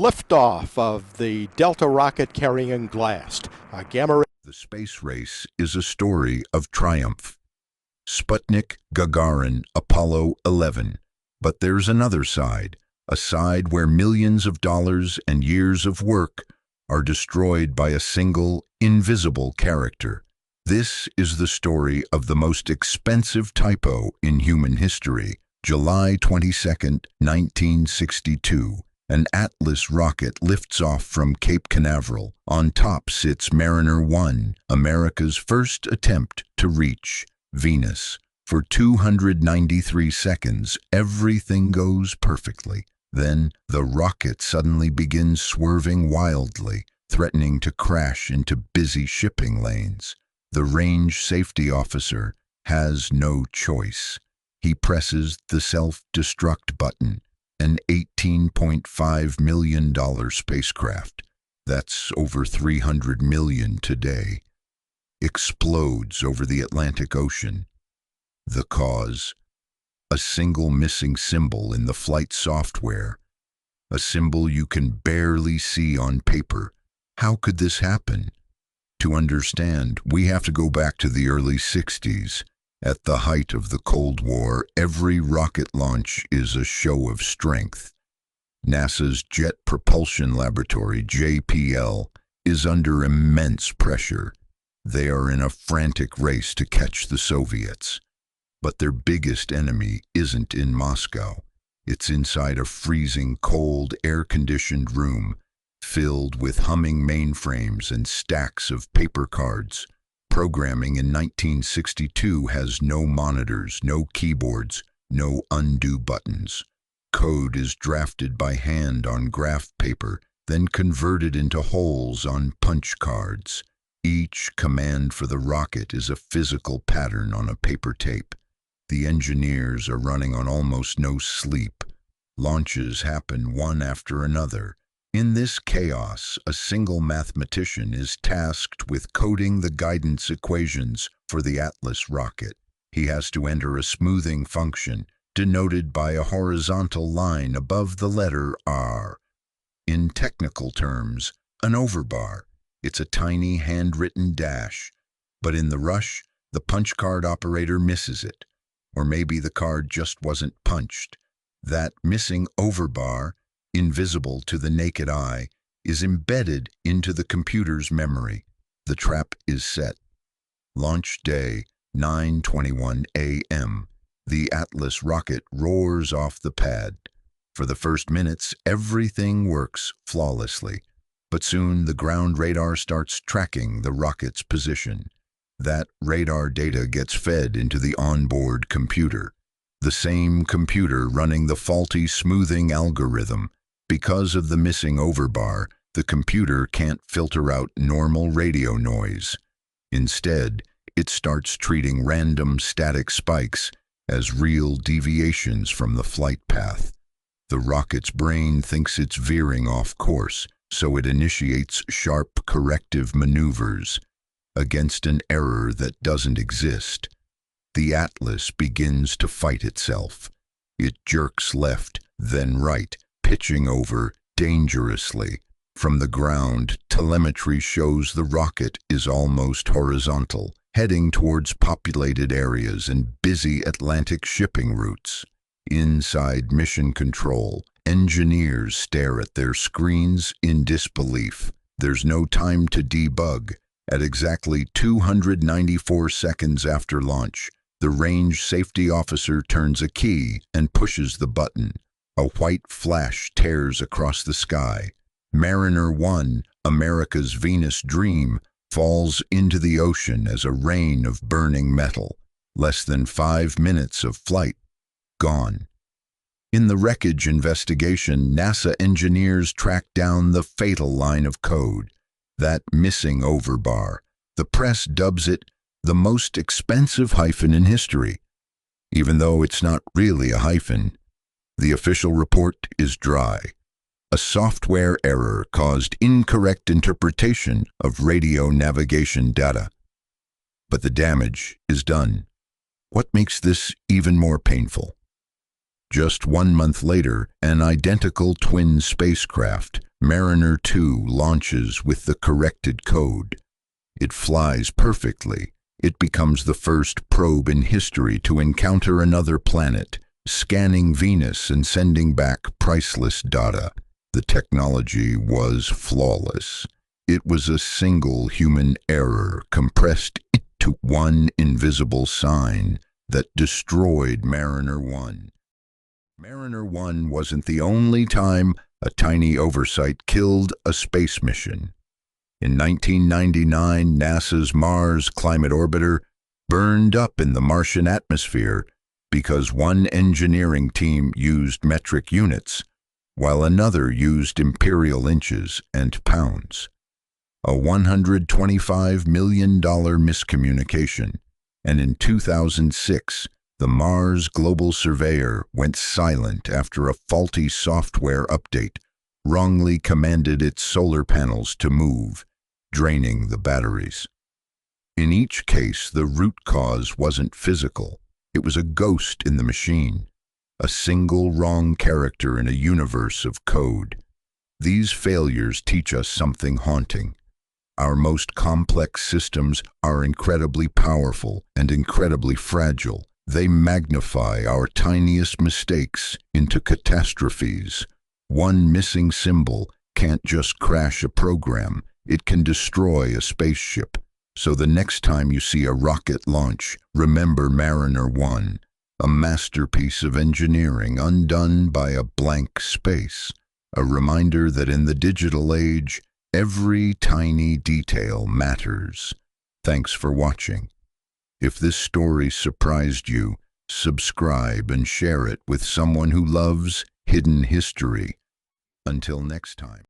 liftoff of the Delta rocket carrying Glast. Gamma. The space race is a story of triumph. Sputnik, Gagarin, Apollo 11. But there's another side, a side where millions of dollars and years of work are destroyed by a single, invisible character. This is the story of the most expensive typo in human history. July 22, 1962. An Atlas rocket lifts off from Cape Canaveral. On top sits Mariner 1, America's first attempt to reach Venus. For 293 seconds, everything goes perfectly. Then the rocket suddenly begins swerving wildly, threatening to crash into busy shipping lanes. The range safety officer has no choice. He presses the self-destruct button. An $18.5 million spacecraft, that's over $300 million today, explodes over the Atlantic Ocean. The cause? A single missing symbol in the flight software, a symbol you can barely see on paper. How could this happen? To understand, we have to go back to the early 60s. At the height of the Cold War, every rocket launch is a show of strength. NASA's Jet Propulsion Laboratory, JPL, is under immense pressure. They are in a frantic race to catch the Soviets. But their biggest enemy isn't in Moscow. It's inside a freezing cold, air-conditioned room, filled with humming mainframes and stacks of paper cards. Programming in 1962 has no monitors, no keyboards, no undo buttons. Code is drafted by hand on graph paper, then converted into holes on punch cards. Each command for the rocket is a physical pattern on a paper tape. The engineers are running on almost no sleep. Launches happen one after another. In this chaos, a single mathematician is tasked with coding the guidance equations for the Atlas rocket. He has to enter a smoothing function, denoted by a horizontal line above the letter R. In technical terms, an overbar. It's a tiny handwritten dash. But in the rush, the punch card operator misses it. Or maybe the card just wasn't punched. That missing overbar, invisible to the naked eye, is embedded into the computer's memory. The trap is set. Launch day, 9:21 a.m. The Atlas rocket roars off the pad. For the first minutes, everything works flawlessly. But soon the ground radar starts tracking the rocket's position. That radar data gets fed into the onboard computer. The same computer running the faulty smoothing algorithm. Because of the missing overbar, the computer can't filter out normal radio noise. Instead, it starts treating random static spikes as real deviations from the flight path. The rocket's brain thinks it's veering off course, so it initiates sharp corrective maneuvers against an error that doesn't exist. The Atlas begins to fight itself. It jerks left, then right, pitching over dangerously. From the ground, telemetry shows the rocket is almost horizontal, heading towards populated areas and busy Atlantic shipping routes. Inside Mission Control, engineers stare at their screens in disbelief. There's no time to debug. At exactly 294 seconds after launch, the range safety officer turns a key and pushes the button. A white flash tears across the sky. Mariner 1, America's Venus dream, falls into the ocean as a rain of burning metal. Less than 5 minutes of flight, gone. In the wreckage investigation, NASA engineers track down the fatal line of code, that missing overbar. The press dubs it the most expensive hyphen in history. Even though it's not really a hyphen, the official report is dry. A software error caused incorrect interpretation of radio navigation data. But the damage is done. What makes this even more painful? Just 1 month later, an identical twin spacecraft, Mariner 2 launches with the corrected code. It flies perfectly. It becomes the first probe in history to encounter another planet, scanning Venus and sending back priceless data. The technology was flawless. It was a single human error compressed into one invisible sign that destroyed Mariner 1. Mariner 1 wasn't the only time a tiny oversight killed a space mission. In 1999, NASA's Mars Climate Orbiter burned up in the Martian atmosphere because one engineering team used metric units, while another used imperial inches and pounds. A $125 million miscommunication, and in 2006, the Mars Global Surveyor went silent after a faulty software update wrongly commanded its solar panels to move, draining the batteries. In each case, the root cause wasn't physical. It was a ghost in the machine, a single wrong character in a universe of code. These failures teach us something haunting. Our most complex systems are incredibly powerful and incredibly fragile. They magnify our tiniest mistakes into catastrophes. One missing symbol can't just crash a program, it can destroy a spaceship. So the next time you see a rocket launch, remember Mariner 1, a masterpiece of engineering undone by a blank space. A reminder that in the digital age, every tiny detail matters. Thanks for watching. If this story surprised you, subscribe and share it with someone who loves hidden history. Until next time.